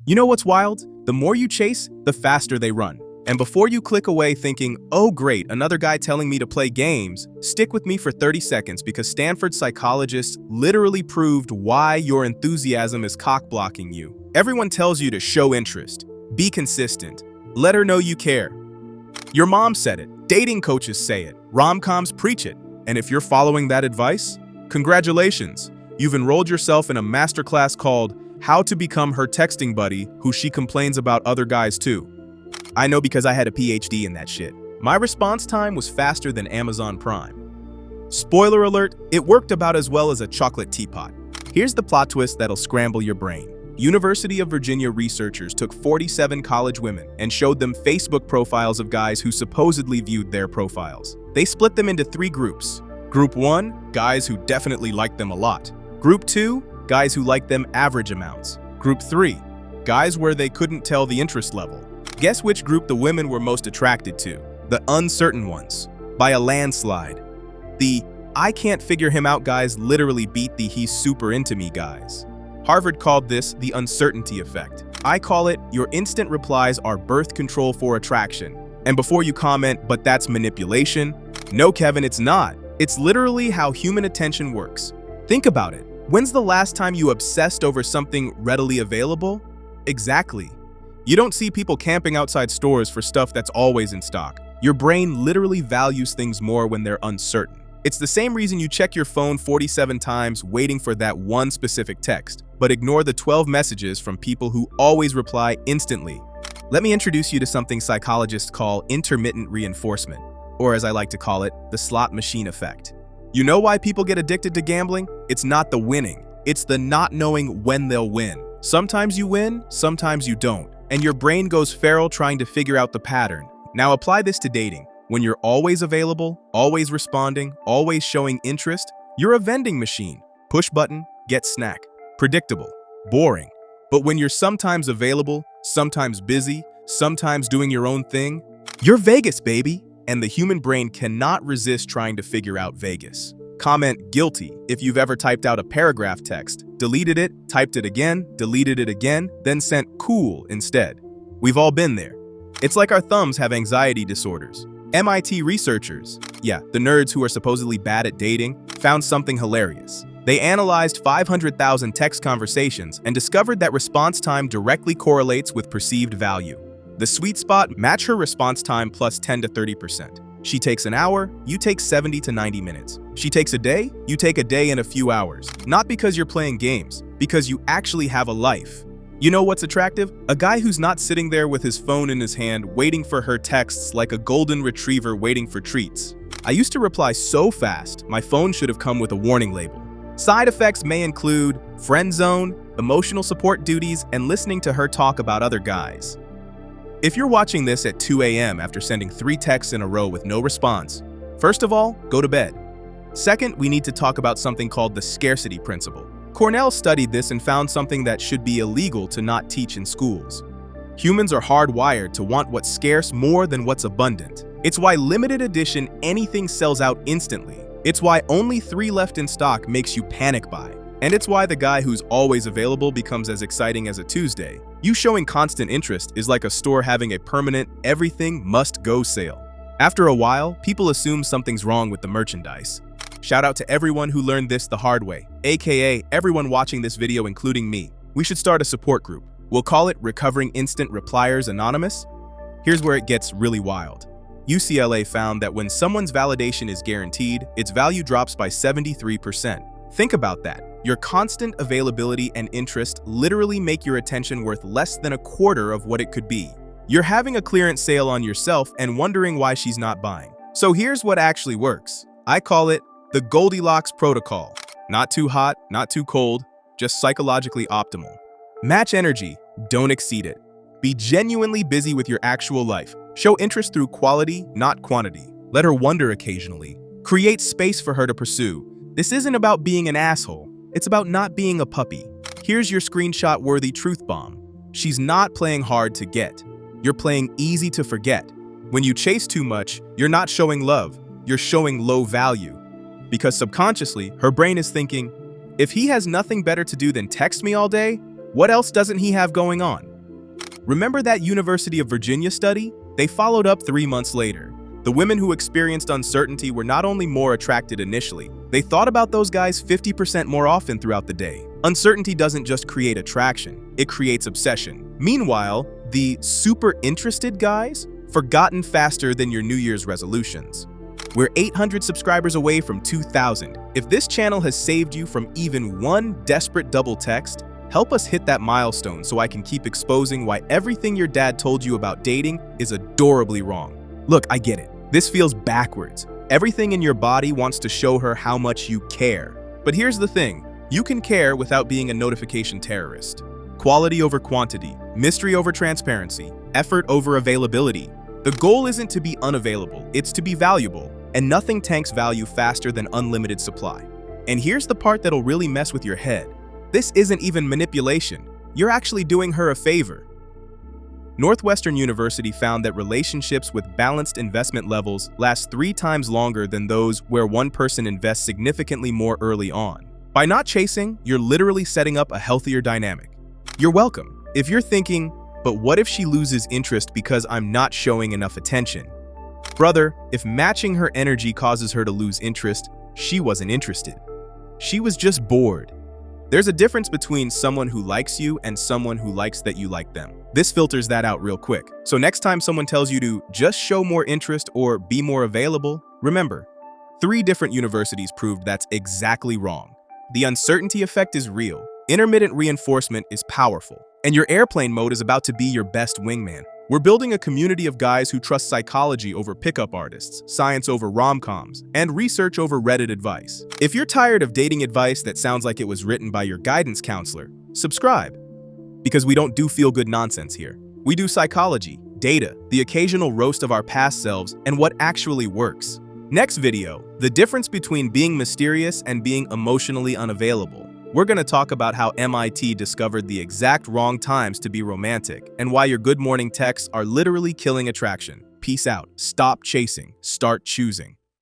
You know what's wild? The more you chase, the faster they run. And before you click away thinking, oh great, another guy telling me to play games, stick with me for 30 seconds because Stanford psychologists literally proved why your enthusiasm is cock-blocking you. Everyone tells you to show interest, be consistent, let her know you care. Your mom said it, dating coaches say it, rom-coms preach it. And if you're following that advice, congratulations, you've enrolled yourself in a masterclass called How to Become Her Texting Buddy Who She Complains About Other Guys Too. I know because I had a PhD in that shit. My response time was faster than Amazon Prime. Spoiler alert, it worked about as well as a chocolate teapot. Here's the plot twist that'll scramble your brain. University of Virginia researchers took 47 college women and showed them Facebook profiles of guys who supposedly viewed their profiles. They split them into 3 groups. Group 1, guys who definitely liked them a lot. Group 2, guys who liked them average amounts. Group 3, guys where they couldn't tell the interest level. Guess which group the women were most attracted to? The uncertain ones, by a landslide. The I can't figure him out guys literally beat the he's super into me guys. Harvard called this the uncertainty effect. I call it your instant replies are birth control for attraction. And before you comment, but that's manipulation, no Kevin, it's not. It's literally how human attention works. Think about it. When's the last time you obsessed over something readily available? Exactly. You don't see people camping outside stores for stuff that's always in stock. Your brain literally values things more when they're uncertain. It's the same reason you check your phone 47 times waiting for that one specific text, but ignore the 12 messages from people who always reply instantly. Let me introduce you to something psychologists call intermittent reinforcement, or as I like to call it, the slot machine effect. You know why people get addicted to gambling? It's not the winning, it's the not knowing when they'll win. Sometimes you win, sometimes you don't. And your brain goes feral trying to figure out the pattern. Now apply this to dating. When you're always available, always responding, always showing interest, you're a vending machine. Push button, get snack. Predictable, boring. But when you're sometimes available, sometimes busy, sometimes doing your own thing, you're Vegas, baby. And the human brain cannot resist trying to figure out Vegas. Comment guilty if you've ever typed out a paragraph text, deleted it, typed it again, deleted it again, then sent cool instead. We've all been there. It's like our thumbs have anxiety disorders. MIT researchers, the nerds who are supposedly bad at dating, found something hilarious. They analyzed 500,000 text conversations and discovered that response time directly correlates with perceived value. The sweet spot, match her response time plus 10 to 30%. She takes an hour, you take 70 to 90 minutes. She takes a day, you take a day and a few hours. Not because you're playing games, because you actually have a life. You know what's attractive? A guy who's not sitting there with his phone in his hand waiting for her texts like a golden retriever waiting for treats. I used to reply so fast, my phone should have come with a warning label. Side effects may include friend zone, emotional support duties, and listening to her talk about other guys. If you're watching this at 2 a.m. after sending 3 texts in a row with no response, first of all, go to bed. Second, we need to talk about something called the scarcity principle. Cornell studied this and found something that should be illegal to not teach in schools. Humans are hardwired to want what's scarce more than what's abundant. It's why limited edition anything sells out instantly. It's why only 3 left in stock makes you panic buy. And it's why the guy who's always available becomes as exciting as a Tuesday. You showing constant interest is like a store having a permanent everything must go sale. After a while, people assume something's wrong with the merchandise. Shout out to everyone who learned this the hard way, aka everyone watching this video including me. We should start a support group. We'll call it Recovering Instant Repliers Anonymous. Here's where it gets really wild. UCLA found that when someone's validation is guaranteed, its value drops by 73%. Think about that. Your constant availability and interest literally make your attention worth less than a quarter of what it could be. You're having a clearance sale on yourself and wondering why she's not buying. So here's what actually works. I call it the Goldilocks protocol. Not too hot, not too cold, just psychologically optimal. Match energy, don't exceed it. Be genuinely busy with your actual life. Show interest through quality, not quantity. Let her wonder occasionally. Create space for her to pursue. This isn't about being an asshole. It's about not being a puppy. Here's your screenshot-worthy truth bomb. She's not playing hard to get. You're playing easy to forget. When you chase too much, you're not showing love. You're showing low value. Because subconsciously, her brain is thinking, if he has nothing better to do than text me all day, what else doesn't he have going on? Remember that University of Virginia study? They followed up 3 months later. The women who experienced uncertainty were not only more attracted initially, they thought about those guys 50% more often throughout the day. Uncertainty doesn't just create attraction, it creates obsession. Meanwhile, the super interested guys forgotten faster than your New Year's resolutions. We're 800 subscribers away from 2,000. If this channel has saved you from even one desperate double text, help us hit that milestone so I can keep exposing why everything your dad told you about dating is adorably wrong. Look, I get it. This feels backwards. Everything in your body wants to show her how much you care. But here's the thing. You can care without being a notification terrorist. Quality over quantity, mystery over transparency, effort over availability. The goal isn't to be unavailable, it's to be valuable. And nothing tanks value faster than unlimited supply. And here's the part that'll really mess with your head. This isn't even manipulation. You're actually doing her a favor. Northwestern University found that relationships with balanced investment levels last 3 times longer than those where one person invests significantly more early on. By not chasing, you're literally setting up a healthier dynamic. You're welcome. If you're thinking, but what if she loses interest because I'm not showing enough attention? Brother, if matching her energy causes her to lose interest, she wasn't interested. She was just bored. There's a difference between someone who likes you and someone who likes that you like them. This filters that out real quick. So next time someone tells you to just show more interest or be more available, remember, 3 different universities proved that's exactly wrong. The uncertainty effect is real. Intermittent reinforcement is powerful. And your airplane mode is about to be your best wingman. We're building a community of guys who trust psychology over pickup artists, science over rom-coms, and research over Reddit advice. If you're tired of dating advice that sounds like it was written by your guidance counselor, subscribe. Because we don't do feel-good nonsense here. We do psychology, data, the occasional roast of our past selves, and what actually works. Next video, the difference between being mysterious and being emotionally unavailable. We're going to talk about how MIT discovered the exact wrong times to be romantic and why your good morning texts are literally killing attraction. Peace out. Stop chasing. Start choosing.